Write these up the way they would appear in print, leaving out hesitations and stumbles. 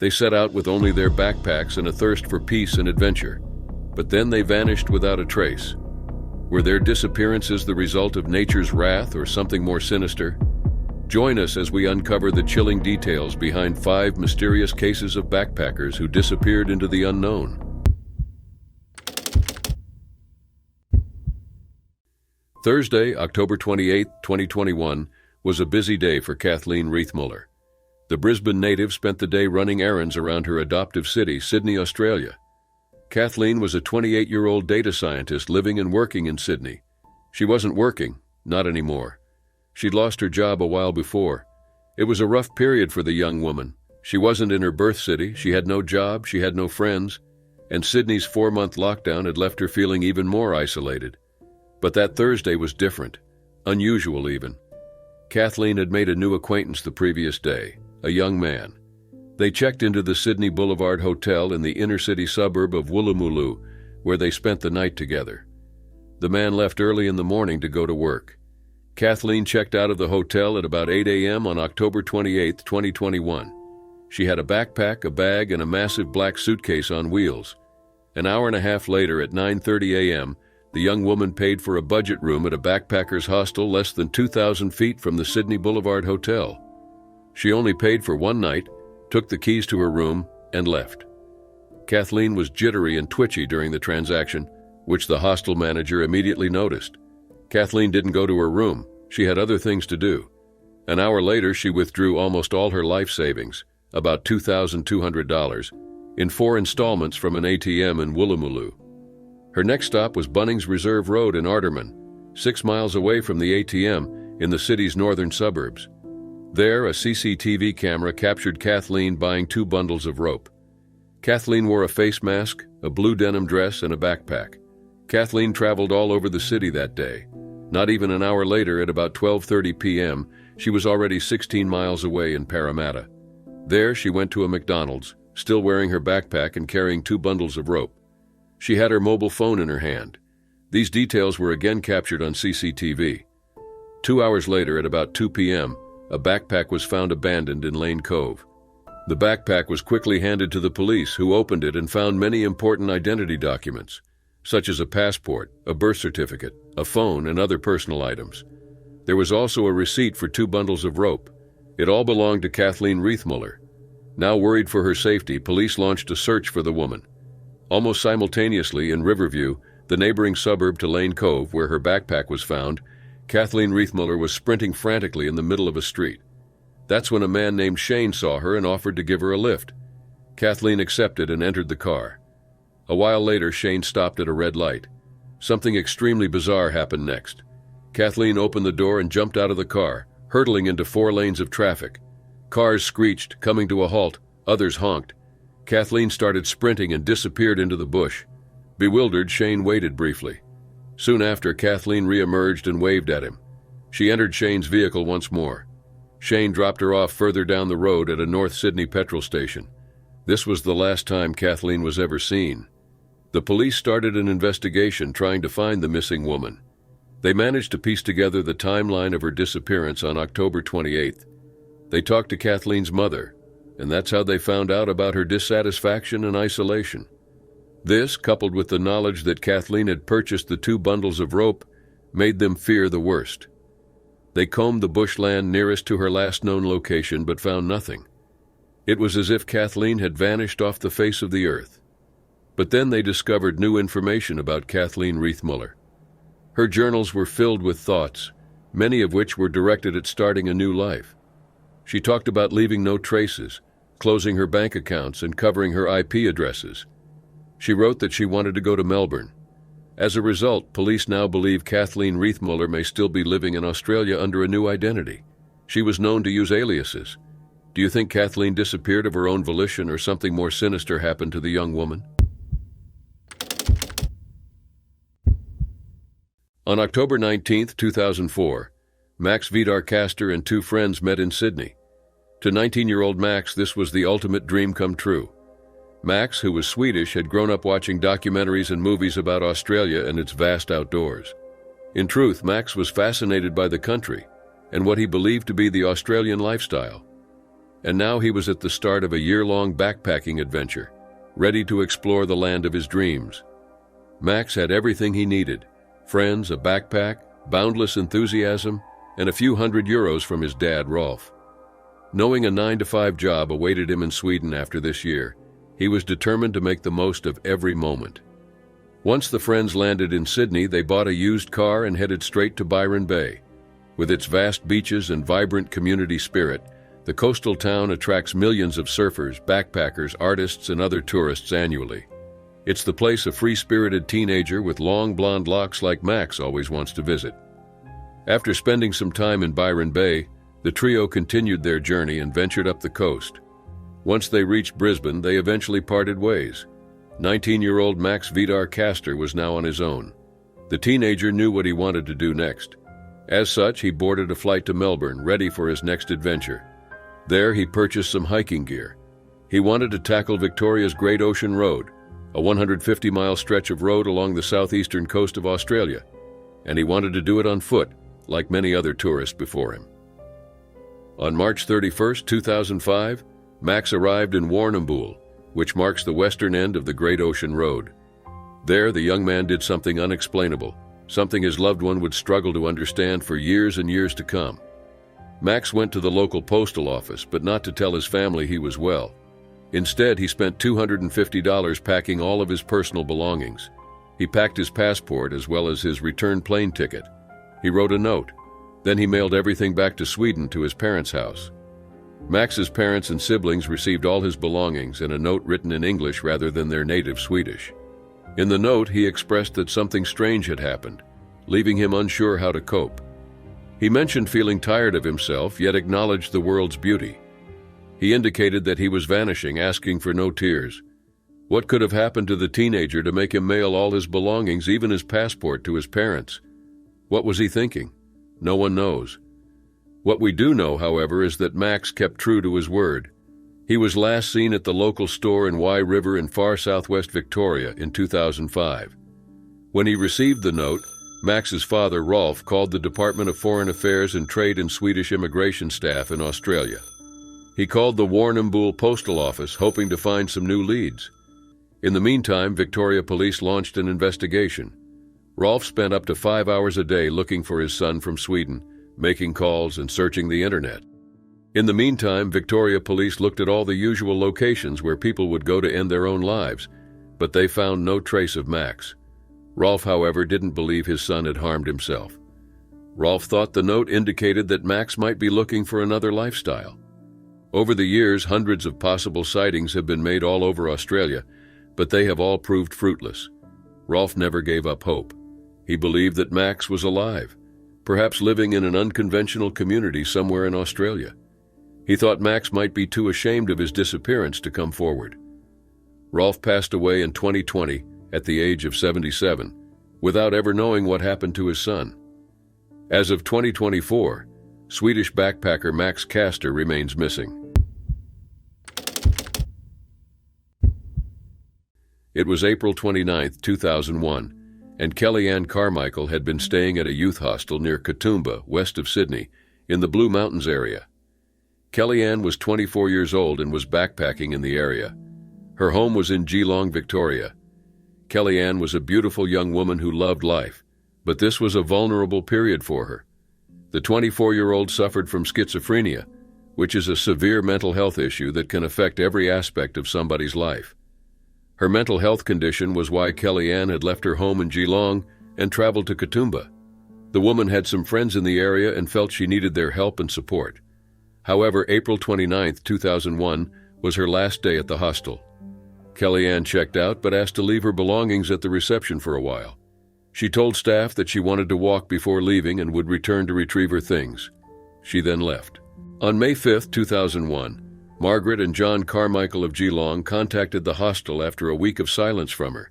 They set out with only their backpacks and a thirst for peace and adventure, but then they vanished without a trace. Were their disappearances the result of nature's wrath or something more sinister? Join us as we uncover the chilling details behind 5 mysterious cases of backpackers who disappeared into the unknown. Thursday, October 28, 2021, was a busy day for Kathleen Riethmuller. The Brisbane native spent the day running errands around her adoptive city, Sydney, Australia. Kathleen was a 28-year-old data scientist living and working in Sydney. She wasn't working, not anymore. She'd lost her job a while before. It was a rough period for the young woman. She wasn't in her birth city, she had no job, she had no friends, and Sydney's 4-month lockdown had left her feeling even more isolated. But that Thursday was different, unusual even. Kathleen had made a new acquaintance the previous day, a young man. They checked into the Sydney Boulevard Hotel in the inner-city suburb of Woolloomooloo, where they spent the night together. The man left early in the morning to go to work. Kathleen checked out of the hotel at about 8 a.m. on October 28, 2021. She had a backpack, a bag, and a massive black suitcase on wheels. An hour and a half later, at 9:30 a.m., the young woman paid for a budget room at a backpackers' hostel less than 2,000 feet from the Sydney Boulevard Hotel. She only paid for one night, took the keys to her room, and left. Kathleen was jittery and twitchy during the transaction, which the hostel manager immediately noticed. Kathleen didn't go to her room. She had other things to do. An hour later, she withdrew almost all her life savings, about $2,200, in 4 installments from an ATM in Woolloomooloo. Her next stop was Bunnings Reserve Road in Artarmon, 6 miles away from the ATM in the city's northern suburbs. There, a CCTV camera captured Kathleen buying 2 bundles of rope. Kathleen wore a face mask, a blue denim dress, and a backpack. Kathleen traveled all over the city that day. Not even an hour later, at about 12:30 p.m., she was already 16 miles away in Parramatta. There, she went to a McDonald's, still wearing her backpack and carrying 2 bundles of rope. She had her mobile phone in her hand. These details were again captured on CCTV. 2 hours later, at about 2 p.m., a backpack was found abandoned in Lane Cove. The backpack was quickly handed to the police, who opened it and found many important identity documents, such as a passport, a birth certificate, a phone, and other personal items. There was also a receipt for 2 bundles of rope. It all belonged to Kathleen Riethmuller. Now worried for her safety, police launched a search for the woman. Almost simultaneously, in Riverview, the neighboring suburb to Lane Cove, where her backpack was found, Kathleen Riethmuller was sprinting frantically in the middle of a street. That's when a man named Shane saw her and offered to give her a lift. Kathleen accepted and entered the car. A while later, Shane stopped at a red light. Something extremely bizarre happened next. Kathleen opened the door and jumped out of the car, hurtling into 4 lanes of traffic. Cars screeched, coming to a halt. Others honked. Kathleen started sprinting and disappeared into the bush. Bewildered, Shane waited briefly. Soon after, Kathleen re-emerged and waved at him. She entered Shane's vehicle once more. Shane dropped her off further down the road at a North Sydney petrol station. This was the last time Kathleen was ever seen. The police started an investigation trying to find the missing woman. They managed to piece together the timeline of her disappearance on October 28th. They talked to Kathleen's mother, and that's how they found out about her dissatisfaction and isolation. This, coupled with the knowledge that Kathleen had purchased the 2 bundles of rope, made them fear the worst. They combed the bushland nearest to her last known location but found nothing. It was as if Kathleen had vanished off the face of the earth. But then they discovered new information about Kathleen Riethmuller. Her journals were filled with thoughts, many of which were directed at starting a new life. She talked about leaving no traces, closing her bank accounts, and covering her IP addresses. She wrote that she wanted to go to Melbourne. As a result, police now believe Kathleen Riethmuller may still be living in Australia under a new identity. She was known to use aliases. Do you think Kathleen disappeared of her own volition, or something more sinister happened to the young woman? On October 19, 2004, Max Vidar-Caster and 2 friends met in Sydney. To 19-year-old Max, this was the ultimate dream come true. Max, who was Swedish, had grown up watching documentaries and movies about Australia and its vast outdoors. In truth, Max was fascinated by the country and what he believed to be the Australian lifestyle. and now he was at the start of a year-long backpacking adventure, ready to explore the land of his dreams. Max had everything he needed: friends, a backpack, boundless enthusiasm, and a few €100 from his dad, Rolf. Knowing a 9-to-5 job awaited him in Sweden after this year, he was determined to make the most of every moment. Once the friends landed in Sydney, they bought a used car and headed straight to Byron Bay. With its vast beaches and vibrant community spirit, the coastal town attracts millions of surfers, backpackers, artists, and other tourists annually. It's the place a free-spirited teenager with long blonde locks like Max always wants to visit. After spending some time in Byron Bay, the trio continued their journey and ventured up the coast. Once they reached Brisbane, they eventually parted ways. 19-year-old Max Vidar Castor was now on his own. The teenager knew what he wanted to do next. As such, he boarded a flight to Melbourne, ready for his next adventure. There, he purchased some hiking gear. He wanted to tackle Victoria's Great Ocean Road, a 150-mile stretch of road along the southeastern coast of Australia, and he wanted to do it on foot, like many other tourists before him. On March 31, 2005, Max arrived in Warrnambool, which marks the western end of the Great Ocean Road. There, the young man did something unexplainable, something his loved one would struggle to understand for years and years to come. Max went to the local postal office, but not to tell his family he was well. Instead, he spent $250 packing all of his personal belongings. He packed his passport as well as his return plane ticket. He wrote a note. Then he mailed everything back to Sweden to his parents' house. Max's parents and siblings received all his belongings and a note written in English rather than their native Swedish. In the note, he expressed that something strange had happened, leaving him unsure how to cope. He mentioned feeling tired of himself, yet acknowledged the world's beauty. He indicated that he was vanishing, asking for no tears. What could have happened to the teenager to make him mail all his belongings, even his passport, to his parents? What was he thinking? No one knows. What we do know, however, is that Max kept true to his word. He was last seen at the local store in Wye River in far southwest Victoria in 2005. When he received the note, Max's father, Rolf, called the Department of Foreign Affairs and Trade and Swedish immigration staff in Australia. He called the Warrnambool postal office, hoping to find some new leads. In the meantime, Victoria Police launched an investigation. Rolf spent up to 5 hours a day looking for his son from Sweden, making calls and searching the internet. In the meantime, Victoria Police looked at all the usual locations where people would go to end their own lives, but they found no trace of Max. Rolf, however, didn't believe his son had harmed himself. Rolf thought the note indicated that Max might be looking for another lifestyle. Over the years, hundreds of possible sightings have been made all over Australia, but they have all proved fruitless. Rolf never gave up hope. He believed that Max was alive, perhaps living in an unconventional community somewhere in Australia. He thought Max might be too ashamed of his disappearance to come forward. Rolf passed away in 2020 at the age of 77, without ever knowing what happened to his son. As of 2024, Swedish backpacker Max Castor remains missing. It was April 29, 2001, and Kellyanne Carmichael had been staying at a youth hostel near Katoomba, west of Sydney, in the Blue Mountains area. Kellyanne was 24 years old and was backpacking in the area. Her home was in Geelong, Victoria. Kellyanne was a beautiful young woman who loved life, but this was a vulnerable period for her. The 24-year-old suffered from schizophrenia, which is a severe mental health issue that can affect every aspect of somebody's life. Her mental health condition was why Kellyanne had left her home in Geelong and traveled to Katoomba. The woman had some friends in the area and felt she needed their help and support. However, April 29, 2001 was her last day at the hostel. Kellyanne checked out but asked to leave her belongings at the reception for a while. She told staff that she wanted to walk before leaving and would return to retrieve her things. She then left. On May 5, 2001, Margaret and John Carmichael of Geelong contacted the hostel after a week of silence from her.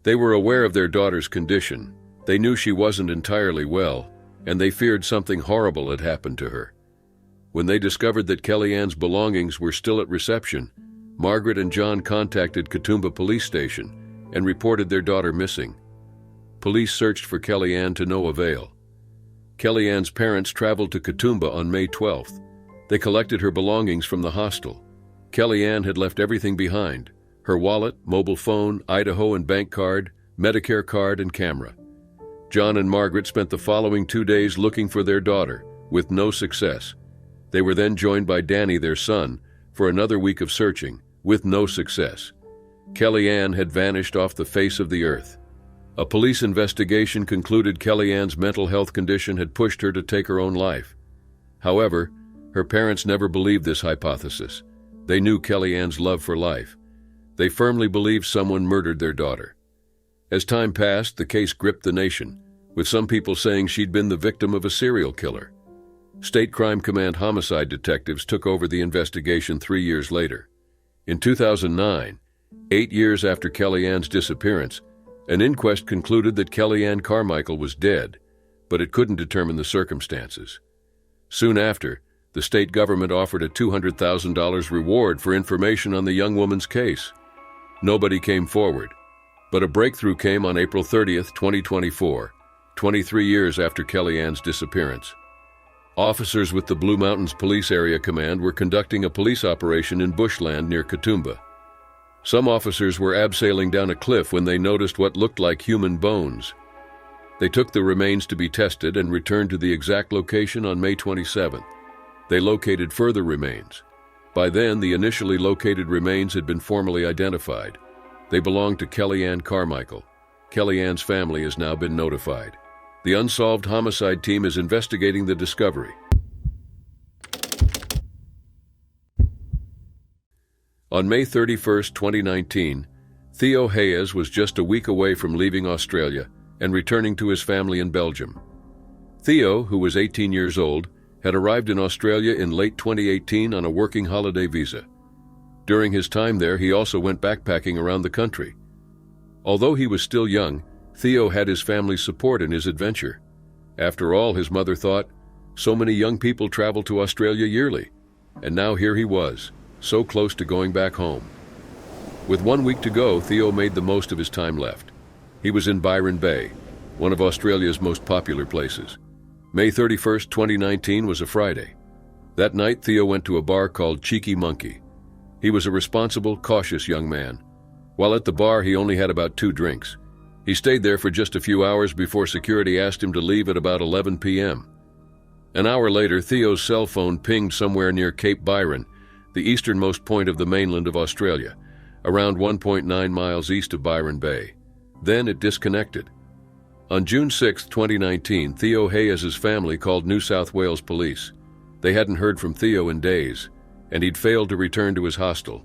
They were aware of their daughter's condition. They knew she wasn't entirely well, and they feared something horrible had happened to her. When they discovered that Kellyanne's belongings were still at reception, Margaret and John contacted Katoomba Police Station and reported their daughter missing. Police searched for Kellyanne to no avail. Kellyanne's parents traveled to Katoomba on May 12th. They collected her belongings from the hostel. Kellyanne had left everything behind: her wallet, mobile phone, Idaho and bank card, Medicare card, and camera. John and Margaret spent the following 2 days looking for their daughter, with no success. They were then joined by Danny, their son, for another week of searching, with no success. Kellyanne had vanished off the face of the earth. A police investigation concluded Kellyanne's mental health condition had pushed her to take her own life. However, her parents never believed this hypothesis. They knew Kellyanne's love for life. They firmly believed someone murdered their daughter. As time passed, the case gripped the nation, with some people saying she'd been the victim of a serial killer. State Crime Command homicide detectives took over the investigation 3 years later. In 2009, 8 years after Kellyanne's disappearance, an inquest concluded that Kellyanne Carmichael was dead, but it couldn't determine the circumstances. Soon after, the state government offered a $200,000 reward for information on the young woman's case. Nobody came forward, but a breakthrough came on April 30th, 2024, 23 years after Kellyanne's disappearance. Officers with the Blue Mountains Police Area Command were conducting a police operation in bushland near Katoomba. Some officers were abseiling down a cliff when they noticed what looked like human bones. They took the remains to be tested and returned to the exact location on May 27th. They located further remains. By then, the initially located remains had been formally identified. They belonged to Kellyanne Carmichael. Kellyanne's family has now been notified. The Unsolved Homicide Team is investigating the discovery. On May 31st, 2019, Theo Hayes was just a week away from leaving Australia and returning to his family in Belgium. Theo, who was 18 years old, had arrived in Australia in late 2018 on a working holiday visa. During his time there, he also went backpacking around the country. Although he was still young, Theo had his family's support in his adventure. After all, his mother thought, so many young people travel to Australia yearly, and now here he was, so close to going back home. With 1 week to go, Theo made the most of his time left. He was in Byron Bay, one of Australia's most popular places. May 31st, 2019 was a Friday. That night, Theo went to a bar called Cheeky Monkey. He was a responsible, cautious young man. While at the bar, he only had about 2 drinks. He stayed there for just a few hours before security asked him to leave at about 11 p.m. An hour later, Theo's cell phone pinged somewhere near Cape Byron, the easternmost point of the mainland of Australia, around 1.9 miles east of Byron Bay. Then it disconnected. On June 6, 2019, Theo Hayes' family called New South Wales police. They hadn't heard from Theo in days, and he'd failed to return to his hostel.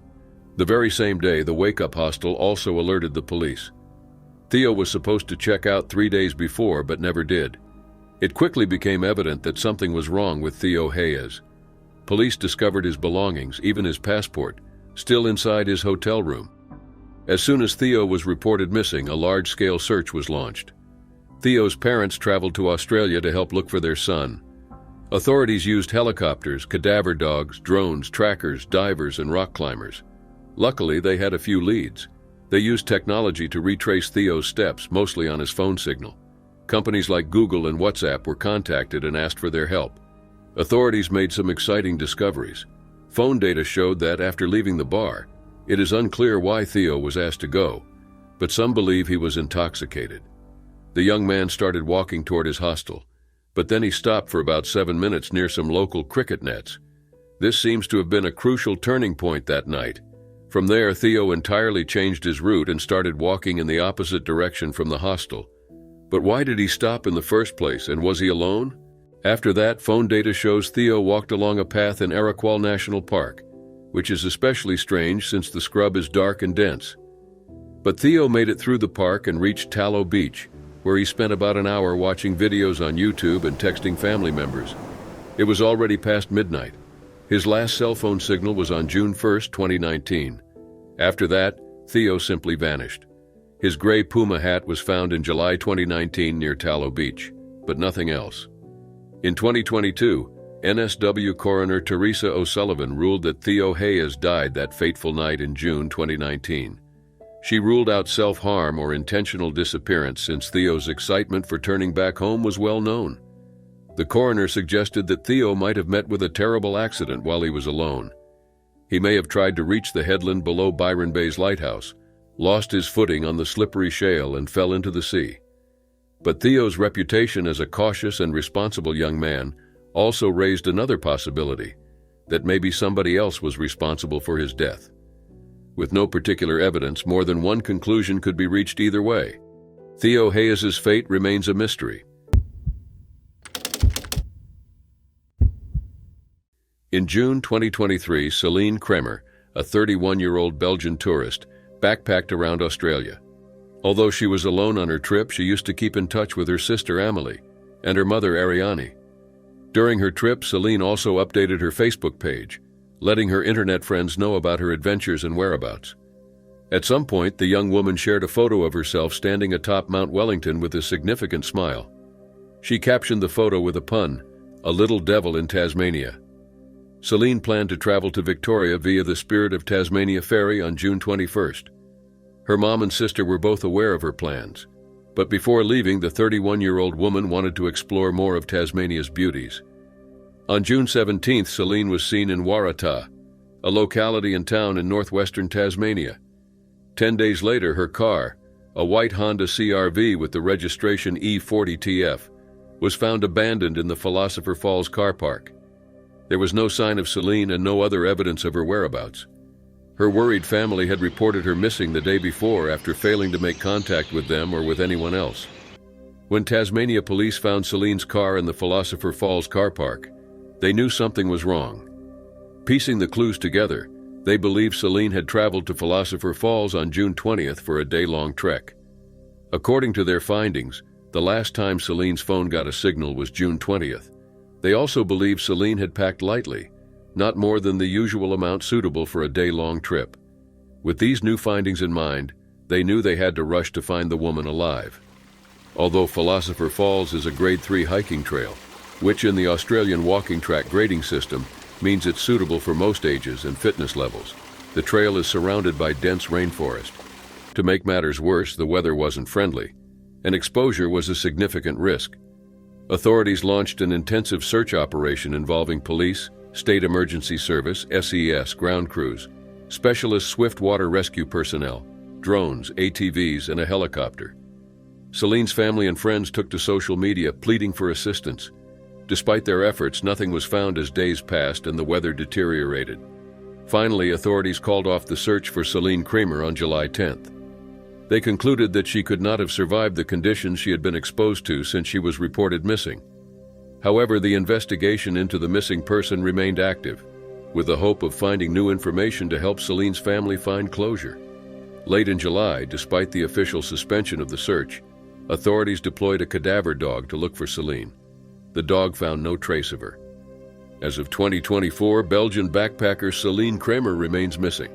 The very same day, the Wake Up hostel also alerted the police. Theo was supposed to check out 3 days before, but never did. It quickly became evident that something was wrong with Theo Hayes. Police discovered his belongings, even his passport, still inside his hotel room. As soon as Theo was reported missing, a large-scale search was launched. Theo's parents traveled to Australia to help look for their son. Authorities used helicopters, cadaver dogs, drones, trackers, divers, and rock climbers. Luckily, they had a few leads. They used technology to retrace Theo's steps, mostly on his phone signal. Companies like Google and WhatsApp were contacted and asked for their help. Authorities made some exciting discoveries. Phone data showed that after leaving the bar, it is unclear why Theo was asked to go, but some believe he was intoxicated. The young man started walking toward his hostel, but then he stopped for about 7 minutes near some local cricket nets. This seems to have been a crucial turning point that night. From there, Theo entirely changed his route and started walking in the opposite direction from the hostel. But why did he stop in the first place, and was he alone? After that, phone data shows Theo walked along a path in Arakwal National Park, which is especially strange since the scrub is dark and dense. But Theo made it through the park and reached Tallow Beach, where he spent about an hour watching videos on YouTube and texting family members. It was already past midnight. His last cell phone signal was on June 1st, 2019. After that, Theo simply vanished. His gray Puma hat was found in July 2019 near Tallow Beach, but nothing else. In 2022, NSW coroner Teresa O'Sullivan ruled that Theo Hayes died that fateful night in June 2019. She ruled out self-harm or intentional disappearance since Theo's excitement for turning back home was well known. The coroner suggested that Theo might have met with a terrible accident while he was alone. He may have tried to reach the headland below Byron Bay's lighthouse, lost his footing on the slippery shale, and fell into the sea. But Theo's reputation as a cautious and responsible young man also raised another possibility, that maybe somebody else was responsible for his death. With no particular evidence, more than one conclusion could be reached either way. Theo Hayes's fate remains a mystery. In June 2023, Celine Kremer, a 31-year-old Belgian tourist, backpacked around Australia. Although she was alone on her trip, she used to keep in touch with her sister Amelie and her mother Ariane. During her trip, Celine also updated her Facebook page, letting her internet friends know about her adventures and whereabouts. At some point, the young woman shared a photo of herself standing atop Mount Wellington with a significant smile. She captioned the photo with a pun, "A little devil in Tasmania." Celine planned to travel to Victoria via the Spirit of Tasmania ferry on June 21st. Her mom and sister were both aware of her plans, but before leaving, the 31-year-old woman wanted to explore more of Tasmania's beauties. On June 17th, Celine was seen in Waratah, a locality and town in northwestern Tasmania. 10 days later, her car, a white Honda CR-V with the registration E40TF, was found abandoned in the Philosopher Falls car park. There was no sign of Celine and no other evidence of her whereabouts. Her worried family had reported her missing the day before after failing to make contact with them or with anyone else. When Tasmania police found Celine's car in the Philosopher Falls car park, they knew something was wrong. Piecing the clues together, they believed Celine had traveled to Philosopher Falls on June 20th for a day-long trek. According to their findings, the last time Celine's phone got a signal was June 20th. They also believed Celine had packed lightly, not more than the usual amount suitable for a day-long trip. With these new findings in mind, they knew they had to rush to find the woman alive. Although Philosopher Falls is a Grade 3 hiking trail, which in the Australian walking track grading system means it's suitable for most ages and fitness levels, the trail is surrounded by dense rainforest. To make matters worse, the weather wasn't friendly, and exposure was a significant risk. Authorities launched an intensive search operation involving police, State Emergency Service, SES, ground crews, specialist swift water rescue personnel, drones, ATVs, and a helicopter. Celine's family and friends took to social media pleading for assistance. Despite their efforts, nothing was found as days passed and the weather deteriorated. Finally, authorities called off the search for Celine Kremer on July 10th. They concluded that she could not have survived the conditions she had been exposed to since she was reported missing. However, the investigation into the missing person remained active, with the hope of finding new information to help Celine's family find closure. Late in July, despite the official suspension of the search, authorities deployed a cadaver dog to look for Celine. The dog found no trace of her. As of 2024, Belgian backpacker Celine Kremer remains missing.